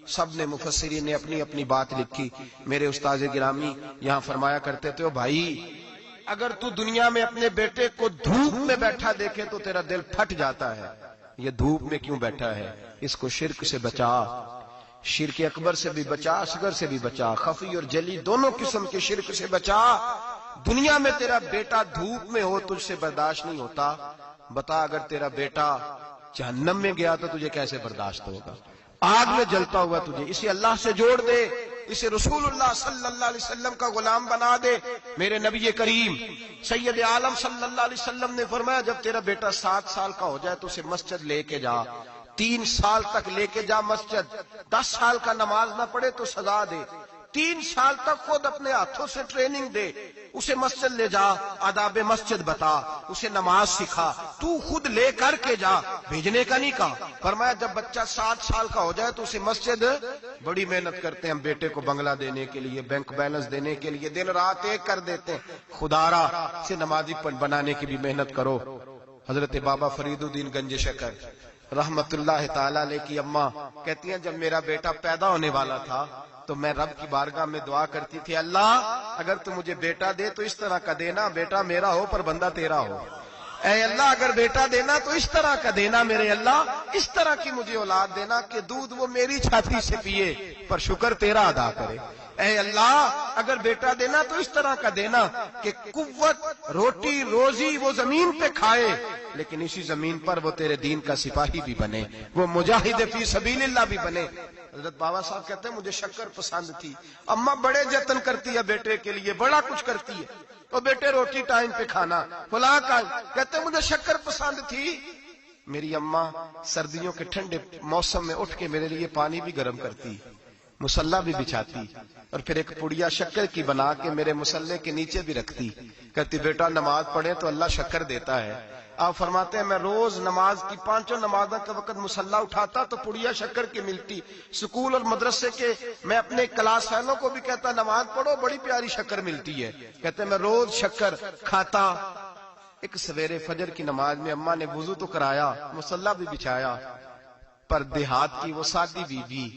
سب نے مفسرین نے اپنی اپنی بات لکھی. میرے استاذ گرامی یہاں فرمایا کرتے تھے، بھائی اگر تو دنیا میں اپنے بیٹے کو دھوپ میں بیٹھا دیکھے تو تیرا دل پھٹ جاتا ہے. یہ دھوپ میں کیوں بیٹھا ہے؟ اس کو شرک سے بچا، شرک اکبر سے بھی بچا، اصغر سے بھی بچا، خفی اور جلی دونوں قسم کے شرک سے بچا. دنیا میں تیرا بیٹا دھوپ میں ہو تجھ سے برداشت نہیں ہوتا، بتا اگر تیرا بیٹا جہنم میں گیا تو تجھے کیسے برداشت ہوگا؟ آگ میں جلتا ہوا تجھے. اسے اللہ سے جوڑ دے، اسے رسول اللہ صلی اللہ علیہ وسلم کا غلام بنا دے. میرے نبی کریم سید عالم صلی اللہ علیہ وسلم نے فرمایا جب تیرا بیٹا 7 سال کا ہو جائے تو اسے مسجد لے کے جا، 3 سال تک لے کے جا مسجد. 10 سال کا نماز نہ پڑھے تو سزا دے. 3 سال تک خود اپنے ہاتھوں سے ٹریننگ دے، اسے مسجد لے جا، آداب مسجد بتا، اسے نماز سکھا، تو خود لے کر کے جا، بھیجنے کا نہیں کہا. فرمایا جب بچہ 7 سال کا ہو جائے تو اسے مسجد، بڑی محنت کرتے ہیں ہم بیٹے کو بنگلہ دینے کے لیے، بینک بیلنس دینے کے لیے، دن رات ایک کر دیتے ہیں. خدارا سے نمازی بنانے کی بھی محنت کرو. حضرت بابا فرید الدین گنج شکر رحمت اللہ تعالی علیہ کی اماں کہتی ہیں جب میرا بیٹا پیدا ہونے والا تھا تو میں رب کی بارگاہ میں دعا کرتی تھی، اللہ اگر تو مجھے بیٹا دے تو اس طرح کا دینا بیٹا میرا ہو پر بندہ تیرا ہو. اے اللہ اگر بیٹا دینا تو اس طرح کا دینا میرے اللہ، اس طرح کی مجھے اولاد دینا کہ دودھ وہ میری چھاتی سے پیے پر شکر تیرا ادا کرے. اے اللہ اگر بیٹا دینا تو اس طرح کا دینا کہ قوت روٹی روزی وہ زمین پہ کھائے لیکن اسی زمین پر وہ تیرے دین کا سپاہی بھی بنے، وہ مجاہد فی سبیل اللہ بھی بنے. حضرت بابا صاحب کہتے ہیں مجھے شکر پسند تھی. اماں بڑے جتن کرتی ہے بیٹے کے لیے، بڑا کچھ کرتی ہے، تو بیٹے روٹی ٹائم پہ کھانا فلاں کا. کہتے ہیں مجھے شکر پسند تھی. میری اماں سردیوں کے ٹھنڈے موسم میں اٹھ کے میرے لیے پانی بھی گرم کرتی، مصلی بھی بچھاتی اور پھر ایک پڑیا شکر کی بنا کے میرے مصلی کے نیچے بھی رکھتی. کہتی بیٹا نماز پڑھے تو اللہ شکر دیتا ہے. آپ فرماتے ہیں میں روز نماز کی 5 نمازوں کے وقت مصلی اٹھاتا تو پڑیا شکر کی ملتی. سکول اور مدرسے کے میں اپنے کلاس فیلوں کو بھی کہتا نماز پڑھو بڑی پیاری شکر ملتی ہے. کہتے ہیں میں روز شکر کھاتا. ایک سویرے فجر کی نماز میں اماں نے وضو تو کرایا، مصلی بھی بچھایا، پر دیہات کی وہ سادی بیوی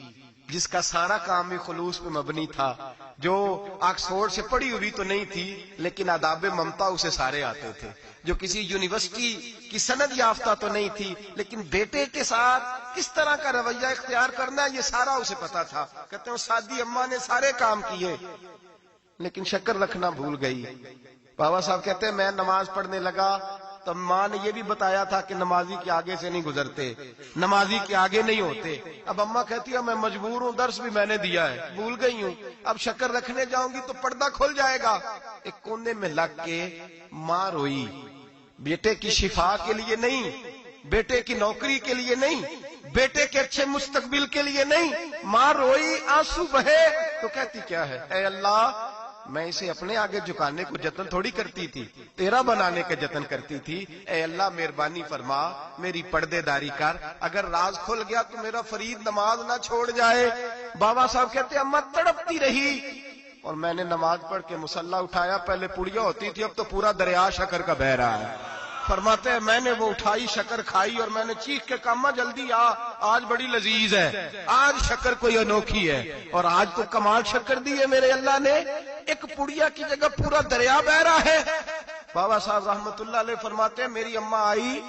جس کا سارا کام بھی خلوص پہ مبنی تھا، جو آکسفورڈ سے پڑھی ہوئی تو نہیں تھی لیکن آداب ممتا اسے سارے آتے تھے، جو کسی یونیورسٹی کی سند یافتہ تو نہیں تھی لیکن بیٹے کے ساتھ کس طرح کا رویہ اختیار کرنا ہے یہ سارا اسے پتا تھا. کہتے ہیں سادی اماں نے سارے کام کیے لیکن شکر رکھنا بھول گئی. بابا صاحب کہتے ہیں میں نماز پڑھنے لگا تو ماں نے یہ بھی بتایا تھا کہ نمازی کے آگے سے نہیں گزرتے، نمازی کے آگے نہیں ہوتے. اب اماں کہتی ہے میں مجبور ہوں، درس بھی میں نے دیا ہے، بھول گئی ہوں، اب شکر رکھنے جاؤں گی تو پردہ کھل جائے گا. ایک کونے میں لگ کے ماں روئی، بیٹے کی شفا کے لیے نہیں، بیٹے کی نوکری کے لیے نہیں، بیٹے کے اچھے مستقبل کے لیے نہیں. ماں روئی، آنسو بہے تو کہتی کیا ہے، اے اللہ میں اسے اپنے آگے جھکانے کو جتن تھوڑی کرتی تھی، تیرا بنانے کا جتن کرتی تھی. اے اللہ مہربانی فرما میری پردے داری کر، اگر راز کھل گیا تو میرا فرید نماز نہ چھوڑ جائے. بابا صاحب کہتے اماں تڑپتی رہی اور میں نے نماز پڑھ کے مصلی اٹھایا. پہلے پڑیا ہوتی تھی اب تو پورا دریا شکر کا بہ رہا ہے. فرماتے ہیں میں نے وہ اٹھائی شکر کھائی اور میں نے چیخ کے کہا اماں جلدی آ، آج بڑی لذیذ ہے، آج شکر کوئی انوکھی ہے اور آج تو کمال شکر دی ہے میرے اللہ نے. ایک پڑیا کی جگہ پورا دریا بہ رہا ہے. بابا صاحب رحمت اللہ علیہ فرماتے ہیں میری اماں آئی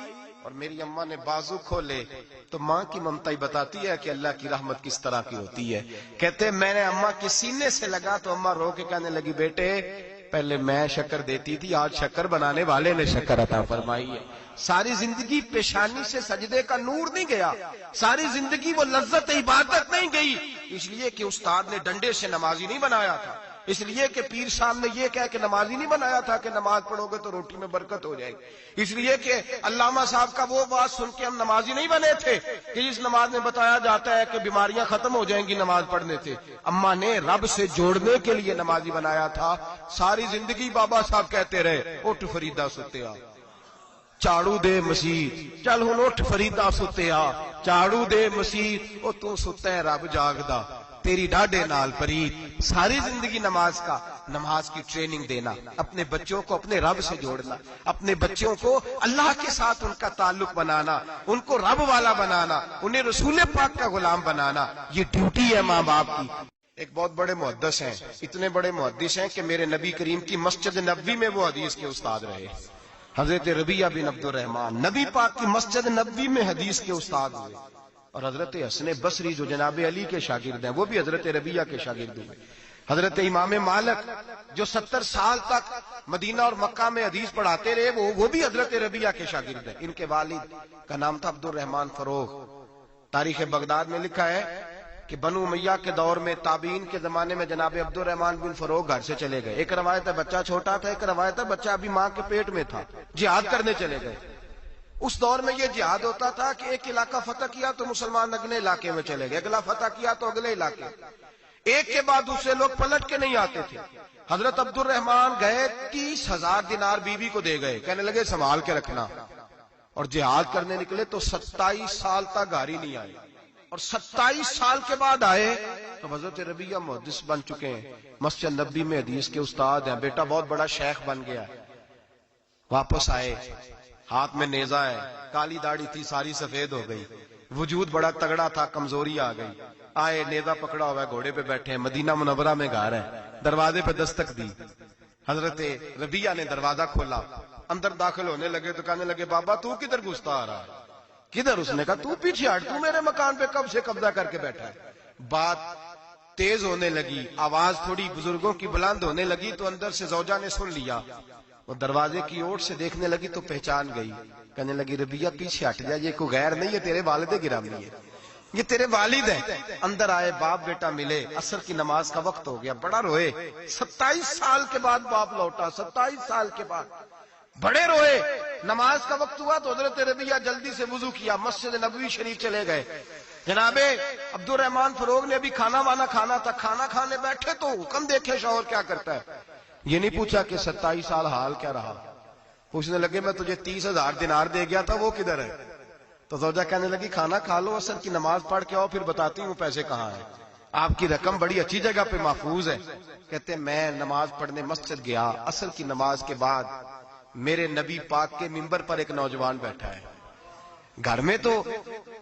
اور میری اماں نے بازو کھولے تو ماں کی ممتا ہی بتاتی ہے کہ اللہ کی رحمت کس طرح کی ہوتی ہے. کہتے ہیں میں نے اماں کے سینے سے لگا تو اماں رو کے کہنے لگی بیٹے پہلے میں شکر دیتی تھی، آج شکر بنانے والے نے شکر عطا فرمائی ہے. ساری زندگی پیشانی سے سجدے کا نور نہیں گیا، ساری زندگی وہ لذت عبادت نہیں گئی، اس لیے کہ استاد نے ڈنڈے سے نمازی نہیں بنایا تھا، اس لیے کہ پیر صاحب نے یہ کہہ کہ نمازی نہیں بنایا تھا کہ نماز پڑھو گے تو روٹی میں برکت ہو جائے گی، اس لیے کہ علامہ صاحب کا وہ بات سن کے ہم نمازی نہیں بنے تھے کہ اس نماز میں بتایا جاتا ہے کہ بیماریاں ختم ہو جائیں گی نماز پڑھنے سے. اماں نے رب سے جوڑنے کے لیے نمازی بنایا تھا. ساری زندگی بابا صاحب کہتے رہے اٹھ فریدا ستیا چاڑو دے مسیت، چل ہن اٹھ فریدا ستیا چاڑو دے مسیت، او تو ستا ہے رب جاگدا، तेरी डाडे नाल परीत, सारी जिंदगी नमाज का, नमाज की ट्रेनिंग देना, अपने बच्चों को अपने रब से जोड़ना, अपने बच्चों को अल्लाह के साथ उनका ताल्लुक बनाना, उनको रब वाला बनाना, उन्हें रसूल पाक का गुलाम बनाना, ये ड्यूटी है माँ बाप की। एक बहुत बड़े मुहद्दिस हैं, इतने बड़े मुहद्दिस हैं कि मेरे नबी करीम की मस्जिद नबवी में वो हदीस के उस्ताद रहे। हजरत रबिया बिन अब्दुर रहमान नबी पाक की मस्जिद नबवी में हदीस के उस्ताद हुए। और हजरत हसन बसरी जो जनाब अली के शागिर्द हैं, वो भी हजरत रबिया के शागिर्द हुए। हजरत इमाम मालिक जो 70 साल तक मदीना और मक्का में हदीस पढ़ाते रहे, वो भी हजरत रबिया के शागिर्द हैं। इनके वालिद का नाम था अब्दुर रहमान फरोग। तारीख बगदाद में लिखा है कि बनु उमैया के दौर में, ताबीन के जमाने में जनाब अब्दुर रहमान बिन फरोग घर से चले गए। एक रवायत है बच्चा छोटा था, एक रवायत है बच्चा अभी माँ के पेट में था, जिहाद करने चले गए। उस दौर में ये जिहाद होता था कि एक इलाका फतह किया तो मुसलमान अगले इलाके में चले गए, अगला फतह किया तो अगले इलाके, एक के बाद दूसरे लोग पलट के नहीं आते थे। हजरत अब्दुर रहमान गए, 30,000 दिनार बीवी को दे गए, कहने लगे संभाल के रखना। और जिहाद करने निकले तो 27 साल तक घर ही नहीं आए, और 27 साल के बाद आए तो हजरत रबिया मुहद्दिस बन चुके हैं, मस्जिद नबी में हदीस के उस्ताद हैं, बेटा बहुत बड़ा शेख बन गया। वापस आए, हाथ में नेजा है, काली दाढ़ी थी सारी सफेद हो गई, वजूद बड़ा तगड़ा था, कमजोरी आ गई। आए, नेजा पकड़ा हुआ है, घोड़े पे बैठे हैं, मदीना मुनव्वरा में घर है, दरवाजे पे दस्तक दी। हजरत रबिया ने दरवाजा खोला, अंदर दाखिल होने लगे तो कहने लगे बाबा तू किधर घुसता आ रहा है? किधर? उसने कहा तू पीछे हट, तू मेरे मकान पे कब से कब्जा करके बैठा है। बात तेज होने लगी, आवाज थोड़ी बुजुर्गों की बुलंद होने लगी तो अंदर से जौजा ने सुन लिया। वो दरवाजे की ओर से देखने लगी तो पहचान गई, कहने लगी रबिया पीछे हट जा, ये कोई गैर नहीं है, तेरे वालिद गिरामी है, ये तेरे वालिद हैं। अंदर आए, बाप बेटा मिले, असर की नमाज का वक्त हो गया, बड़ा रोए। 27 साल के बाद बाप लौटा, 27 साल के बाद बड़े रोए। नमाज का वक्त हुआ तो हजरत रबिया जल्दी से वुजू किया, मस्जिद नबवी शरीफ चले गए। जनाबे अब्दुर रहमान फरोग ने अभी खाना वाना खाना था, खाना खाने बैठे तो हुक्म देखे शौहर क्या करता है। ये नहीं पूछा कि 27 साल हाल क्या रहा, पूछने लगे मैं तुझे 30,000 दिनार दे गया था, वो किधर है? तो ज़ौजा कहने लगी खाना खा लो, असर की नमाज पढ़ के आओ, फिर बताती हूँ पैसे कहाँ है, आपकी रकम बड़ी अच्छी जगह पे महफूज है। कहते मैं नमाज पढ़ने मस्जिद गया, असर की नमाज के बाद मेरे नबी पाक के मिंबर पर एक नौजवान बैठा है। घर में तो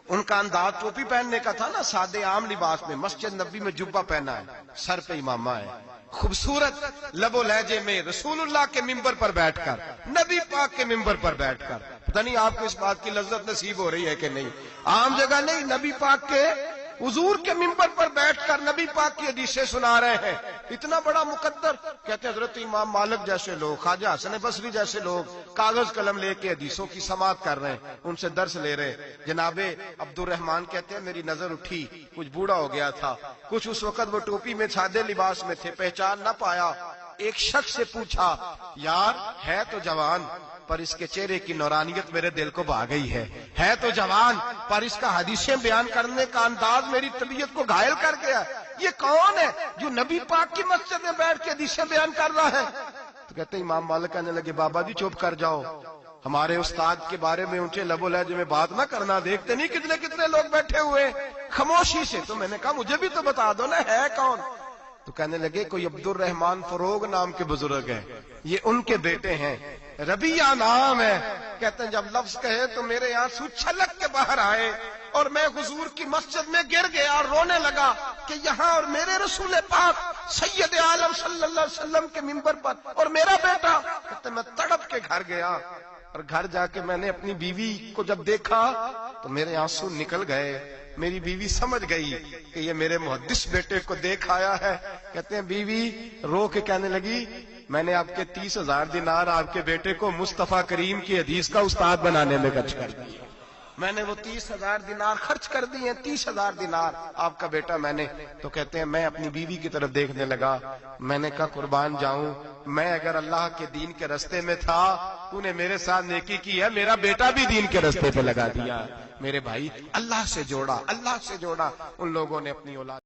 उनका अंदाज टोपी पहनने का था ना, सादे आम लिबास में, मस्जिद नबी में जुब्बा पहना है, सर पे इमामा है, खूबसूरत लबो लहजे में रसूलुल्लाह के मिंबर पर बैठकर, नबी पाक के मिंबर पर बैठकर, पता नहीं आपको इस बात की लज्जत नसीब हो रही है कि नहीं, आम जगह नहीं, नबी पाक के हुजूर के मिंबर पर बैठकर नबी पाक की हदीसें सुना रहे हैं, इतना बड़ा मुकद्दर। कहते हैं हजरत इमाम मालिक जैसे लोग, ख्वाजा हसन बसरी जैसे लोग कागज कलम लेके हदीसों की समाअत कर रहे हैं, उनसे दर्स ले रहे। जनाबे अब्दुर रहमान कहते हैं मेरी नजर उठी, कुछ बूढ़ा हो गया था, कुछ उस वक्त वो टोपी में सादे लिबास में थे, पहचान ना पाया। एक शख्स से पूछा यार है तो जवान पर इसके चेहरे की नौरानियत मेरे दिल को भा गई है तो जवान पर इसका हदीसें बयान करने का अंदाज मेरी तबीयत को घायल कर गया। ये कौन है जो नबी पाक की मस्जिद में बैठ के हदीसें बयान कर रहा है? तो कहते इमाम मालिक कहने लगे बाबा जी चुप कर जाओ, हमारे उस्ताद के बारे में ऊंचे लबो लहजे में बात ना करना, देखते नहीं कितने कितने लोग बैठे हुए खामोशी से। तो मैंने कहा मुझे भी तो बता दो ना है कौन। तो कहने लगे कोई अब्दुर रहमान फरोग नाम के बुजुर्ग हैं, ये उनके बेटे हैं, रबिया नाम है। कहते हैं जब लफ्ज कहे तो मेरे आंसू छलक के बाहर आए और मैं हुजूर की मस्जिद में गिर गया और रोने लगा कि यहाँ और मेरे रसूल पाक सैयद आलम सल्लल्लाहु अलैहि वसल्लम के मिंबर पर और मेरा बेटा। कहते मैं तड़प के घर गया और घर जाके मैंने अपनी बीवी को जब देखा तो मेरे आंसू निकल गए। मेरी बीवी समझ गई कि ये मेरे मुहद्दिस बेटे को देख आया है। कहते हैं बीवी रो के कहने लगी मैंने आपके 30,000 दिनार आपके बेटे को मुस्तफा करीम की हदीस का उस्ताद बनाने में खर्च कर दिए। मैंने वो 30,000 दिनार खर्च कर दिए, 30,000 दिनार आपका बेटा मैंने। तो कहते हैं मैं अपनी बीवी की तरफ देखने लगा, मैंने कहा कुर्बान जाऊं, मैं अगर अल्लाह के दीन के रास्ते में था, तूने मेरे साथ नेकी की है, मेरा बेटा भी दीन के रास्ते पे लगा दिया। मेरे भाई अल्लाह से जोड़ा, अल्लाह से जोड़ा उन लोगों ने अपनी औलाद।